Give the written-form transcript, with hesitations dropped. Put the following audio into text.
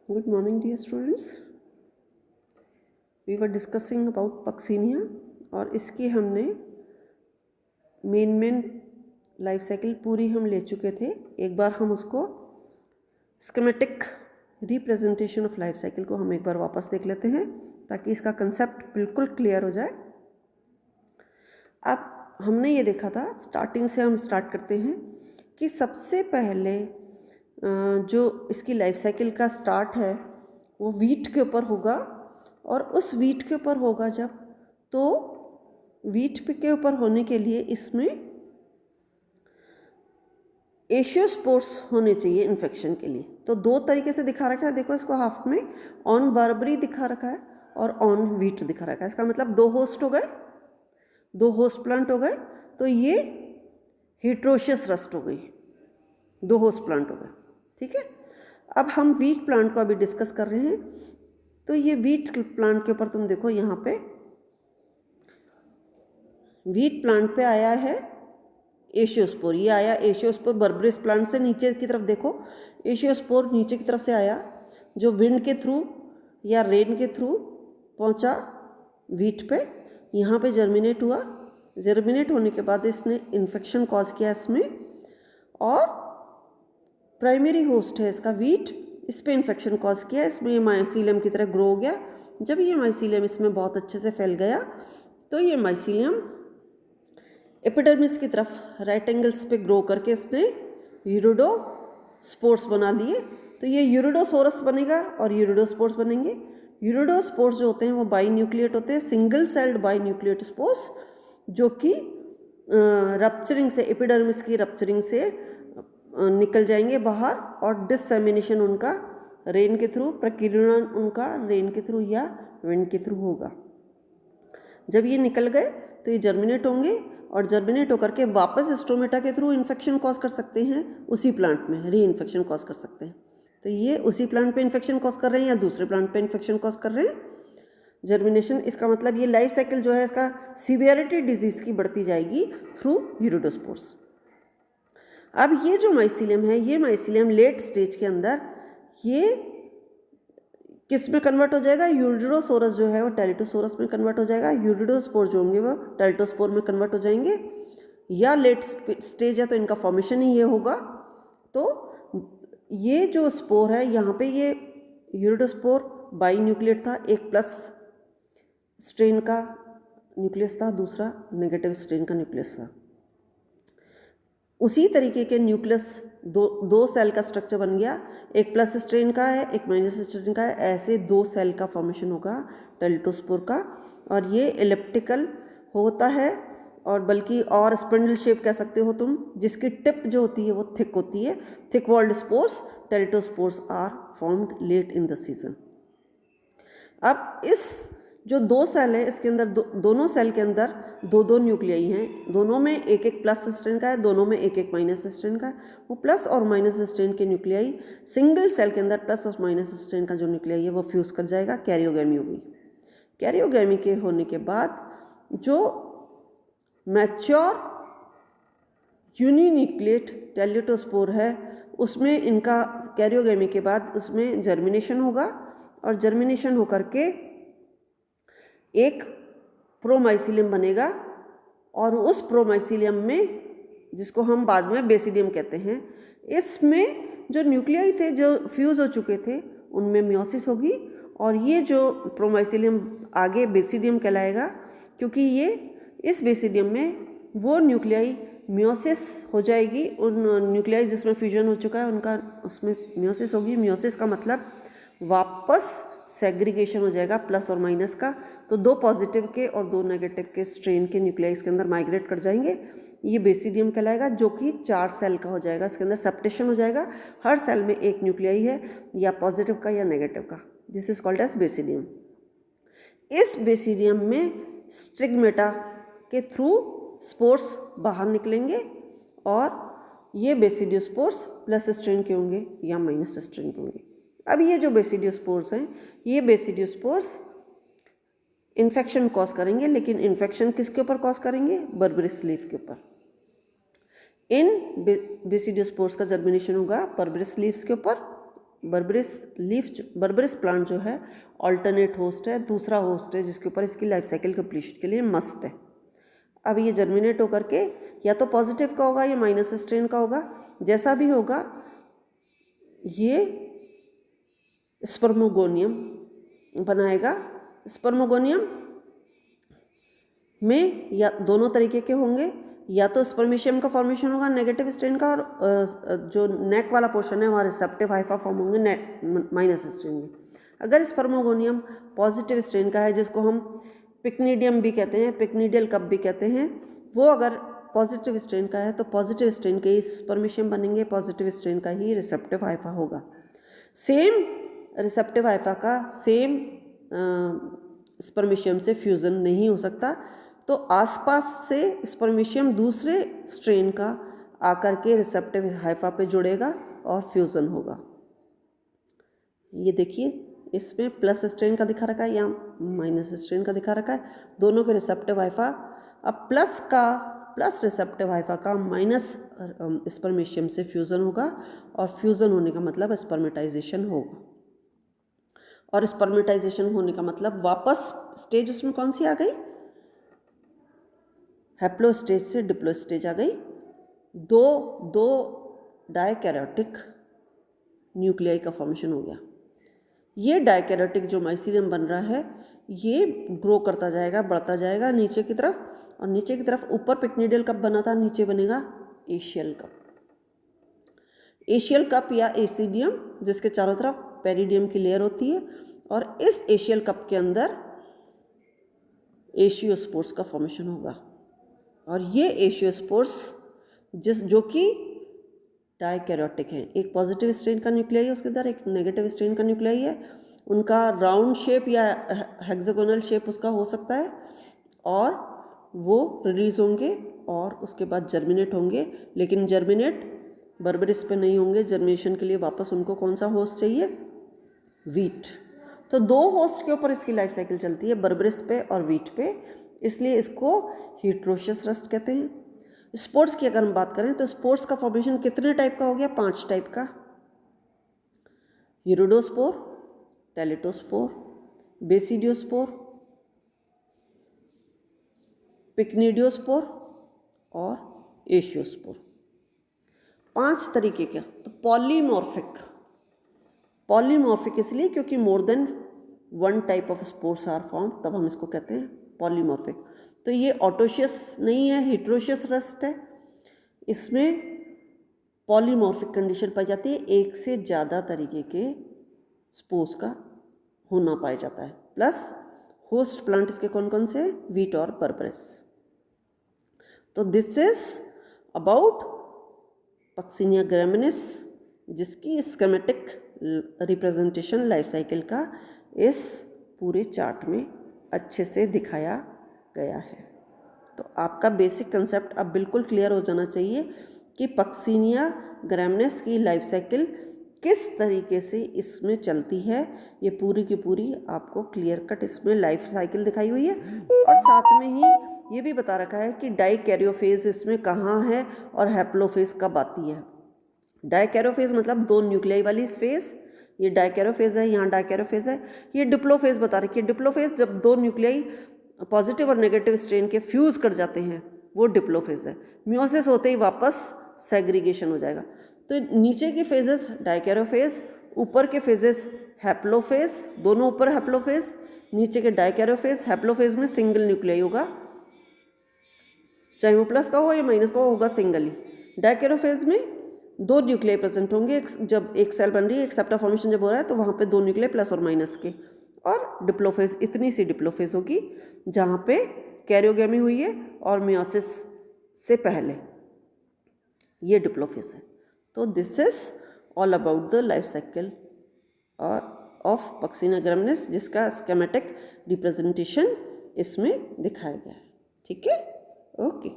Good morning, dear students. We were discussing about Puccinia और इसकी हमने मेन लाइफ साइकिल पूरी हम ले चुके थे। एक बार हम उसको schematic representation of life cycle को हम एक बार वापस देख लेते हैं ताकि इसका कंसेप्ट बिल्कुल क्लियर हो जाए। अब हमने ये देखा था, स्टार्टिंग से हम स्टार्ट करते हैं कि सबसे पहले जो इसकी लाइफ साइकिल का स्टार्ट है वो वीट के ऊपर होगा और उस वीट के ऊपर होगा जब, तो वीट के ऊपर होने के लिए इसमें एशियोस्पोर्स होने चाहिए इन्फेक्शन के लिए। तो दो तरीके से दिखा रखा है, देखो इसको हाफ में ऑन बार्बरी दिखा रखा है और ऑन वीट दिखा रखा है। इसका मतलब दो होस्ट हो गए, दो होस्ट प्लांट हो गए, तो ये हेट्रोशियस रस्ट हो गई, दो होस्ट प्लांट हो गए। ठीक है, अब हम वीट प्लांट को अभी डिस्कस कर रहे हैं। तो ये वीट प्लांट के ऊपर तुम देखो, यहाँ पे वीट प्लांट पे आया है एशियोस्पोर। ये आया एशियोस्पोर बर्बरिस प्लांट से, नीचे की तरफ देखो एशियोस्पोर नीचे की तरफ से आया, जो विंड के थ्रू या रेन के थ्रू पहुँचा वीट पे, यहाँ पे जर्मिनेट हुआ। जर्मिनेट होने के बाद इसने इन्फेक्शन कॉज किया इसमें, और प्राइमरी होस्ट है इसका वीट, इस पर इन्फेक्शन कॉज किया, इसमें ये माइसीलियम की तरह ग्रो हो गया। जब ये माइसीलियम इसमें बहुत अच्छे से फैल गया तो ये माइसीलियम एपिडर्मिस की तरफ राइट एंगल्स पे ग्रो करके इसने यूरिडोस्पोर्स बना लिए। तो ये यूरिडोसोरस बनेगा और यूरिडोस्पोर्स बनेंगे। यूरिडोस्पोर्स जो होते हैं वो बाई न्यूक्लिएट होते हैं, single celled by nucleate spores, जो कि रप्चरिंग से, एपिडर्मिस की रप्चरिंग से निकल जाएंगे बाहर, और डिससेमिनेशन उनका रेन के थ्रू, प्रकीर्णन उनका रेन के थ्रू या विंड के थ्रू होगा। जब ये निकल गए तो ये जर्मिनेट होंगे और जर्मिनेट होकर के वापस स्टोमेटा के थ्रू इन्फेक्शन कॉज कर सकते हैं, उसी प्लांट में री इन्फेक्शन कॉज कर सकते हैं। तो ये उसी प्लांट पे इन्फेक्शन कॉज कर रहे हैं या दूसरे प्लांट पे इन्फेक्शन कॉज कर रहे हैं, जर्मिनेशन। इसका मतलब ये लाइफ साइकिल जो है इसका सीवियरिटी डिजीज की बढ़ती जाएगी थ्रू यूरिडोस्पोर्स। अब ये जो माइसीलियम है, ये माइसीलियम लेट स्टेज के अंदर ये किस में कन्वर्ट हो जाएगा, यूरिडोसोरस जो है वो टेलिटोसोरस में कन्वर्ट हो जाएगा, यूरिडोस्पोर जो होंगे वो टेलिटोस्पोर में कन्वर्ट हो जाएंगे, या लेट स्टेज है तो इनका फॉर्मेशन ही ये होगा। तो ये जो स्पोर है यहाँ पे, ये यूरिडोस्पोर बाई न्यूक्लिएट था, एक प्लस स्ट्रेन का न्यूक्लियस था, दूसरा नेगेटिव स्ट्रेन का न्यूक्लियस था। उसी तरीके के न्यूक्लियस दो सेल का स्ट्रक्चर बन गया, एक प्लस स्ट्रेन का है, एक माइनस स्ट्रेन का है, ऐसे दो सेल का फॉर्मेशन होगा टेलिटोस्पोर का। और ये एलिप्टिकल होता है, और बल्कि और स्पिंडल शेप कह सकते हो तुम, जिसकी टिप जो होती है वो थिक होती है। Thick walled spores, teleutospores are formed late in the season. अब इस जो दो सेल है इसके अंदर दोनों सेल के अंदर दो दो न्यूक्लियाई हैं, दोनों में एक एक प्लस स्ट्रेन का है, दोनों में एक एक माइनस स्ट्रेन का है। वो प्लस और माइनस स्ट्रेन के न्यूक्लियाई सिंगल सेल के अंदर प्लस और माइनस स्ट्रेन का जो न्यूक्लियाई है वो फ्यूज कर जाएगा, कैरियोगैमी होगी। कैरियोगैमी के होने के बाद जो मैच्योर यूनिन्यूक्लिएट टेलिटोस्पोर है उसमें इनका कैरियोगैमी के बाद उसमें जर्मिनेशन होगा, और जर्मिनेशन होकर के एक प्रोमाइसीलियम बनेगा, और उस प्रोमाइसीलियम में, जिसको हम बाद में बेसिडियम कहते हैं, इसमें जो न्यूक्लियाई थे जो फ्यूज हो चुके थे उनमें मियोसिस होगी, और ये जो प्रोमाइसीलियम आगे बेसिडियम कहलाएगा, क्योंकि ये इस बेसिडियम में वो न्यूक्लियाई मियोसिस हो जाएगी, उन न्यूक्लियाई जिसमें फ्यूजन हो चुका है उनका उसमें मियोसिस होगी। मियोसिस का मतलब वापस सेग्रीगेशन हो जाएगा प्लस और माइनस का, तो दो पॉजिटिव के और दो नेगेटिव के स्ट्रेन के न्यूक्लियाई इसके अंदर माइग्रेट कर जाएंगे। ये बेसिडियम कहलाएगा, जो कि 4 सेल का हो जाएगा। इसके अंदर सेप्टेशन हो जाएगा, हर सेल में एक न्यूक्लियाई है, या पॉजिटिव का या नेगेटिव का। This is called as basidium. इस बेसिडियम में स्टिग्मेटा के थ्रू स्पोर्स बाहर निकलेंगे, और ये बेसिडियोस्पोर्स प्लस स्ट्रेन के होंगे या माइनस स्ट्रेन के होंगे। अब ये जो बेसिडियोस्पोर्स हैं, ये बेसिडियोस्पोर्स इन्फेक्शन कॉज करेंगे, लेकिन इन्फेक्शन किसके ऊपर कॉज करेंगे, बर्बरिस लीफ के ऊपर। इन बेसिडियोस्पोर्स का जर्मिनेशन होगा बर्बरिस लीव्स के ऊपर, बर्बरिस प्लांट जो है ऑल्टरनेट होस्ट है, दूसरा होस्ट है जिसके ऊपर इसकी लाइफ साइकिल कंप्लीशन के लिए मस्ट है। अब ये जर्मिनेट होकर के या तो पॉजिटिव का होगा या माइनस स्ट्रेन का होगा, जैसा भी होगा ये स्पर्मोगोनियम बनाएगा। स्पर्मोगोनियम में या दोनों तरीके के होंगे, या तो स्पर्मेशियम का फॉर्मेशन होगा नेगेटिव स्ट्रेन का, और जो नेक वाला पोर्शन है वहाँ रिसेप्टिव हाइफा फॉर्म होंगे माइनस स्ट्रेन के। अगर स्पर्मोगोनियम पॉजिटिव स्ट्रेन का है, जिसको हम पिक्नीडियम भी कहते हैं, पिक्नीडियल कप भी कहते हैं, वो अगर पॉजिटिव स्ट्रेन का है तो पॉजिटिव स्ट्रेन के ही स्पर्मेशियम बनेंगे, पॉजिटिव स्ट्रेन का ही रिसेप्टिव हाइफा होगा। सेम रिसेप्टिव हाइफा का सेम स्पर्मेशियम से फ्यूज़न नहीं हो सकता, तो आसपास से स्पर्मेशियम दूसरे स्ट्रेन का आकर के रिसेप्टिव हाइफा पे जुड़ेगा और फ्यूज़न होगा। ये देखिए इसमें प्लस स्ट्रेन का दिखा रखा है या माइनस स्ट्रेन का दिखा रखा है, दोनों के रिसेप्टिव हाइफा। अब प्लस रिसेप्टिव हाइफा का माइनस स्पर्मेशियम से फ्यूज़न होगा, और फ्यूज़न होने का मतलब स्पर्मेटाइजेशन होगा, और स्पर्मेटाइजेशन होने का मतलब वापस स्टेज उसमें कौन सी आ गई, हैप्लो स्टेज से डिप्लो स्टेज आ गई। दो डायकैरियोटिक न्यूक्लियाई का फॉर्मेशन हो गया। ये डायकैरियोटिक जो माइसीलियम बन रहा है ये ग्रो करता जाएगा, बढ़ता जाएगा नीचे की तरफ, और नीचे की तरफ ऊपर पिक्नीडियल कप बना था, नीचे बनेगा एशियल कप। एशियल कप या एसिडियम, जिसके चारों तरफ पेरिडियम की लेयर होती है, और इस एशियल कप के अंदर एशियोस्पोर्स का फॉर्मेशन होगा। और ये एशियोस्पोर्स जो कि डायकैरियोटिक हैं, एक पॉजिटिव स्ट्रेन का न्यूक्लियाई है उसके अंदर, एक नेगेटिव स्ट्रेन का न्यूक्लियाई है, उनका राउंड शेप या हेक्सागोनल शेप उसका हो सकता है, और वो रिलीज होंगे और उसके बाद जर्मिनेट होंगे। लेकिन जर्मिनेट बर्बरिस पे नहीं होंगे, जर्मिनेशन के लिए वापस उनको कौन सा होस्ट चाहिए, वीट। तो दो होस्ट के ऊपर इसकी लाइफ साइकिल चलती है, बर्बरिस पे और वीट पे, इसलिए इसको हीट्रोशियस रस्ट कहते हैं। स्पोर्स की अगर हम बात करें तो स्पोर्स का फॉर्मेशन कितने टाइप का हो गया, 5 टाइप का, यूरिडोस्पोर, टेलिटोस्पोर, बेसिडियोस्पोर, पिक्नीडियोस्पोर और एशियोस्पोर। 5 तरीके के। तो पॉलीमॉर्फिक इसलिए क्योंकि more than 1 type of spores are form, तब हम इसको कहते हैं पॉलीमॉर्फिक। तो ये ऑटोशियस नहीं है, हेट्रोशियस रस्ट है। इसमें पॉलीमॉर्फिक कंडीशन पाई जाती है, एक से ज़्यादा तरीके के स्पोर्स का होना पाया जाता है। प्लस होस्ट प्लांट इसके कौन कौन से, वीट और बर्बरिस। तो दिस इज अबाउट पक्सिनिया ग्रामिनिस, जिसकी स्कीमेटिक रिप्रेजेंटेशन लाइफ साइकिल का इस पूरे चार्ट में अच्छे से दिखाया गया है। तो आपका बेसिक कंसेप्ट अब बिल्कुल क्लियर हो जाना चाहिए कि पक्सिनिया ग्रामिनिस की लाइफ साइकिल किस तरीके से इसमें चलती है। ये पूरी की पूरी आपको क्लियर कट इसमें लाइफ साइकिल दिखाई हुई है, और साथ में ही ये भी बता रखा है कि डाइकैरियोफेज इसमें कहाँ है और हैप्लोफेज कब आती है। डाइकैरियोफेज मतलब 2 न्यूक्लियाई वाली फेज, ये डाइकैरियोफेज है, यहाँ डाइकैरियोफेज है। ये डिप्लोफेज बता रखी है, डिप्लोफेज जब 2 न्यूक्लियाई पॉजिटिव और नेगेटिव स्ट्रेन के फ्यूज़ कर जाते हैं वो डिप्लोफेज है। मियोसिस होते ही वापस सेग्रीगेशन हो जाएगा। तो नीचे के फेजेस डाइकैरियोफेज, ऊपर के फेजेस हैप्लोफेज, दोनों ऊपर हैप्लोफेज, नीचे के डाइकैरियोफेज। हैप्लोफेज में सिंगल न्यूक्लियाई होगा, चाहे वो प्लस का हो या माइनस का होगा सिंगल ही। डाइकैरियोफेज में 2 न्यूक्लियाई प्रेजेंट होंगे, जब एक सेल बन रही है, एक सेप्टा फॉर्मेशन जब हो रहा है तो वहाँ पे 2 न्यूक्लियाई प्लस और माइनस के। और डिप्लोफेज इतनी सी डिप्लोफेज होगी जहाँ पे कैरियोगेमी हुई है और मियोसिस से पहले, ये डिप्लोफेज है। तो this is all about the life cycle of Puccinia ग्रामिनिस, जिसका स्कीमेटिक रिप्रेजेंटेशन इसमें दिखाया गया है। ठीक है, ओके।